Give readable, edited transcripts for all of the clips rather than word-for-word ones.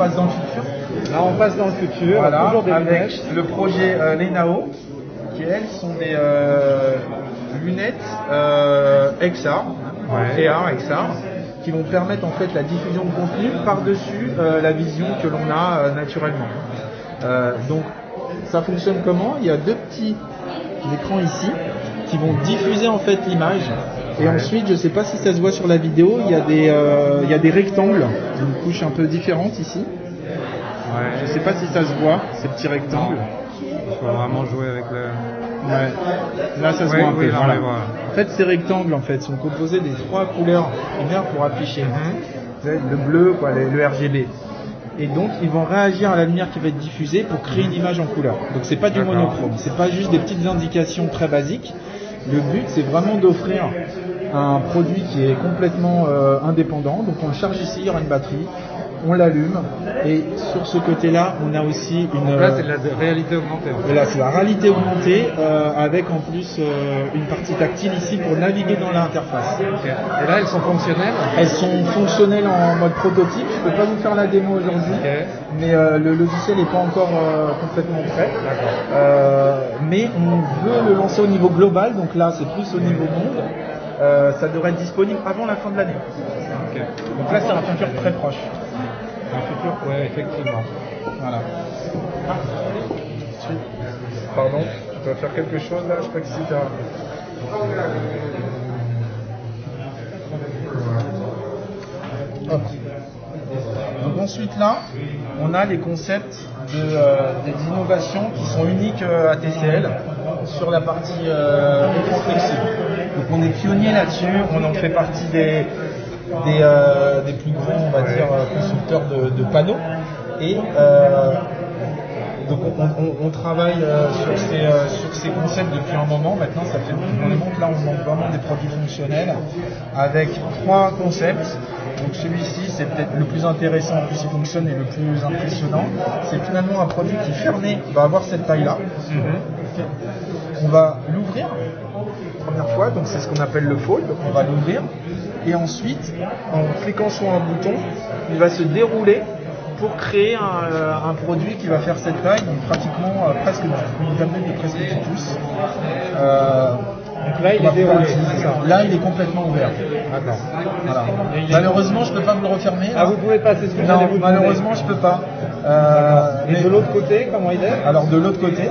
passe dans le futur. Là, on passe dans le futur, Voilà, toujours des avec lunettes. le projet Lenao, qui elles sont des lunettes XR, AR XR, qui vont permettre en fait la diffusion de contenu par-dessus la vision que l'on a naturellement. Donc ça fonctionne comment? Il y a deux petits écrans ici qui vont diffuser en fait l'image. Et ensuite, je ne sais pas si ça se voit sur la vidéo, il y a des rectangles, une couche un peu différente ici. Je ne sais pas si ça se voit, ces petits rectangles. Il faut vraiment jouer avec le... Ouais. Là, ça se voit un peu. Là, Voilà. voilà. En fait, ces rectangles en fait, sont composés des trois couleurs primaires pour afficher. Vous savez, le bleu, quoi, le RGB. Et donc, ils vont réagir à la lumière qui va être diffusée pour créer une image en couleur. Donc, c'est pas du monochrome, c'est pas juste des petites indications très basiques. Le but, c'est vraiment d'offrir un produit qui est complètement indépendant. Donc, on le charge ici, il y aura une batterie. On l'allume et sur ce côté-là, on a aussi une... Là, c'est de la réalité augmentée. Et là, c'est la réalité augmentée avec en plus une partie tactile ici pour naviguer dans l'interface. Okay. Et là, elles sont fonctionnelles? Elles sont fonctionnelles en mode prototype. Je ne peux pas vous faire la démo aujourd'hui, mais le logiciel n'est pas encore complètement prêt. Mais on veut le lancer au niveau global, donc là, c'est plus au niveau monde. Ça devrait être disponible avant la fin de l'année. Donc là, c'est un futur très proche. Un futur, oui, effectivement. Voilà. Pardon, tu dois faire quelque chose là, je crois que c'est un... Hop. Donc ensuite là, on a les concepts des innovations qui sont uniques à TCL sur la partie écran flexible. Donc on est pionnier là-dessus, on en fait partie des plus grands, on va dire, constructeurs de panneaux. Et donc on travaille sur ces concepts depuis un moment. Maintenant, ça fait depuis un moment que là, on monte vraiment des produits fonctionnels avec trois concepts. Donc celui-ci, c'est peut-être le plus intéressant, en plus il fonctionne et le plus impressionnant. C'est finalement un produit qui fermé va avoir cette taille-là. On va l'ouvrir première fois, donc c'est ce qu'on appelle le fold. On va l'ouvrir. Et ensuite, en cliquant sur un bouton, il va se dérouler pour créer un produit qui va faire cette taille, donc pratiquement presque une tablette de presque 10 pouces. Donc là, il est déroulé. Là, il est complètement ouvert. Voilà. Malheureusement, je ne peux pas vous le refermer. Ah, vous pouvez pas, c'est ce que non, malheureusement, je ne peux pas. Et de l'autre côté, comment il est? Alors, de l'autre côté,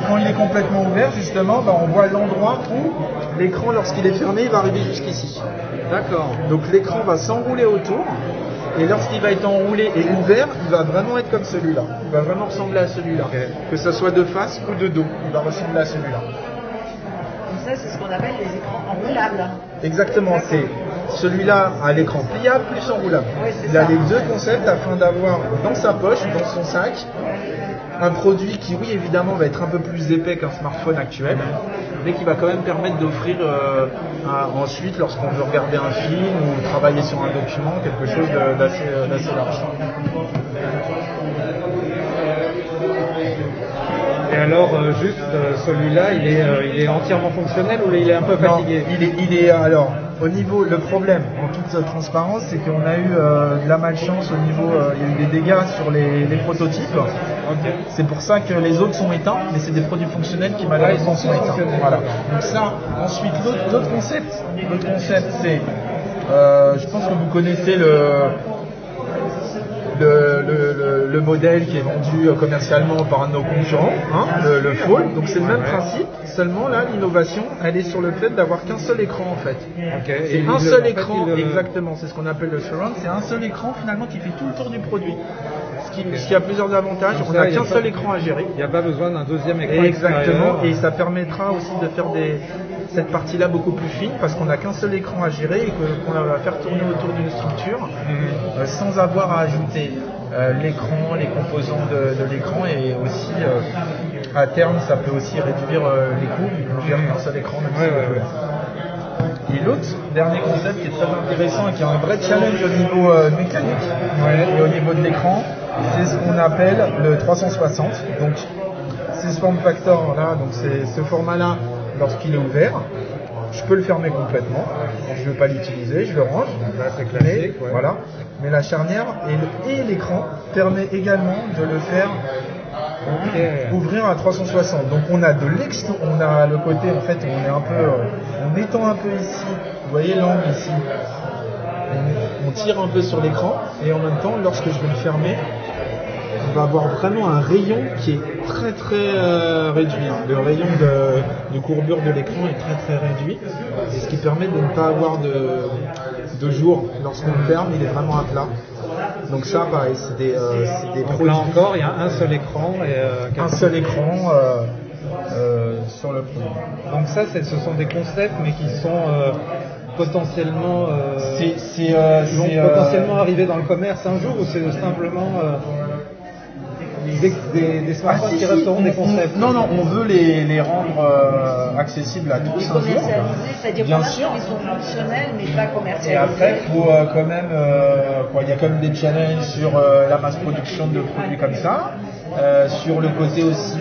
quand il est complètement ouvert, justement, on voit l'endroit où l'écran, lorsqu'il est fermé, il va arriver jusqu'ici. D'accord. Donc l'écran va s'enrouler autour, et lorsqu'il va être enroulé et ouvert, il va vraiment être comme celui-là. Il va vraiment ressembler à celui-là. Que ce soit de face ou de dos, il va ressembler à celui-là. Donc ça, c'est ce qu'on appelle les écrans enroulables. Exactement, c'est celui-là à l'écran pliable plus enroulable. Oui, il a les deux concepts afin d'avoir dans sa poche, dans son sac, un produit qui, oui, évidemment, va être un peu plus épais qu'un smartphone actuel, mais qui va quand même permettre d'offrir ensuite, lorsqu'on veut regarder un film ou travailler sur un document, quelque chose d'assez large. Et alors, juste celui-là, il est entièrement fonctionnel ou il est un peu fatigué? Non, il est alors, au niveau, le problème, en toute transparence, c'est qu'on a eu de la malchance au niveau, il y a eu des dégâts sur les prototypes. C'est pour ça que les autres sont éteints, mais c'est des produits fonctionnels qui malheureusement sont éteints. Voilà. Donc ça, ensuite, l'autre concept, c'est, je pense que vous connaissez le modèle qui est vendu commercialement par un de nos concurrents, le Fold. Donc c'est le même principe, seulement là l'innovation elle est sur le fait d'avoir qu'un seul écran en fait. C'est un seul écran, exactement, c'est ce qu'on appelle le surround, c'est un seul écran finalement qui fait tout le tour du produit. Ce qui a plusieurs avantages, on n'a qu'un seul écran à gérer. Il n'y a pas besoin d'un deuxième écran. Exactement, et ça permettra aussi de faire cette partie-là beaucoup plus fine parce qu'on n'a qu'un seul écran à gérer et qu'on va faire tourner autour d'une structure sans avoir à ajouter l'écran, les composants de l'écran et aussi à terme ça peut aussi réduire les coûts vu qu'on gère qu'un seul écran. Et l'autre dernier concept qui est très intéressant et qui a un vrai challenge au niveau mécanique et au niveau de l'écran, c'est ce qu'on appelle le 360. Donc c'est ce form factor là, donc c'est ce format là lorsqu'il est ouvert. je peux le fermer complètement. Quand je ne veux pas l'utiliser, je le range. Là, c'est classique. Mais, voilà. Mais la charnière et l'écran permet également de le faire ouvrir à 360. Donc on a on a le côté, en fait, on est un peu, on étend un peu ici. Vous voyez l'angle ici. On tire un peu sur l'écran et en même temps, lorsque je vais le fermer, on va avoir vraiment un rayon qui est très très réduit. Le rayon de courbure de l'écran est très très réduit, et ce qui permet de ne pas avoir de jour. Lorsqu'on le ferme, il est vraiment à plat. Donc ça, pareil, c'est des Donc produits. là encore, il y a un seul écran et Un seul écran sur le produit. Donc ça, ce sont des concepts, mais qui sont potentiellement, qui vont potentiellement arriver dans le commerce un jour, ou c'est simplement des smartphones qui resteront des concepts? Non, on veut les rendre accessibles à tous un jour. Commercialisés, c'est-à-dire Bien pour sûr. l'instant, ils sont fonctionnels, mais pas commercialisés. Et après, il faut quand même, il y a quand même des challenges sur la masse production de produits comme ça, sur le côté aussi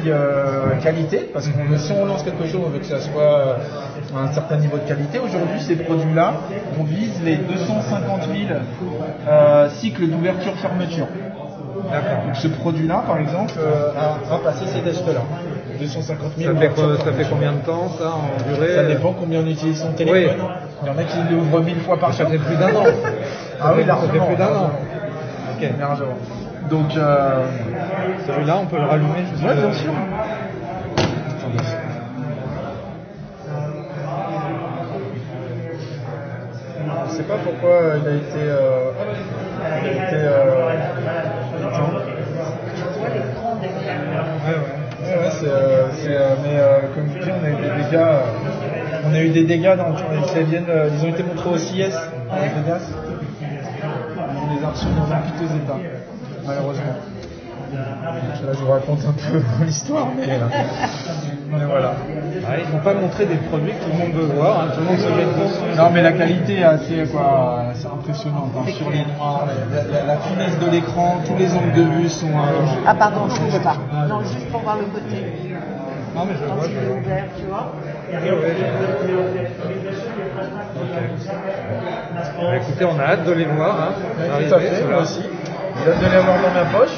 qualité, parce que si on lance quelque chose, on veut que ça soit à un certain niveau de qualité. Aujourd'hui, ces produits-là, on vise les 250 000 cycles d'ouverture-fermeture. D'accord. Donc ce produit-là, par exemple, a passé ces tests-là. 250 000. Ça fait combien de temps, ça, en durée? Ça dépend combien on utilise son téléphone. Oui. Il y en a qui l'ouvrent 1000 fois par jour. Ça fait plus d'un an. Ah oui, ça fait plus d'un an. Ok. Largement. Donc, celui-là, on peut le rallumer juste. ouais, bien sûr. Je sais pas pourquoi il a été éteint. Mais comme je dis, on a eu des dégâts. On a eu des dégâts ils ont été montrés au CES à Las Vegas. On les a reçus dans un piteux état, malheureusement. Là, je vous raconte un peu l'histoire, mais voilà. Ah, ils ne font pas montrer des produits que tout le monde veut voir, hein, tout le monde se met dessus. Non, mais la qualité est assez impressionnante. Hein. Sur les noirs, la finesse de l'écran, tous les angles de vue sont. Ah pardon, je ne veux pas. Non, juste pour voir le côté. Non, mais je Quand vois. il est ouvert, tu vois. Écoutez, on a hâte de les voir. Hein, Tout à fait, moi aussi. J'ai hâte de les avoir dans ma poche.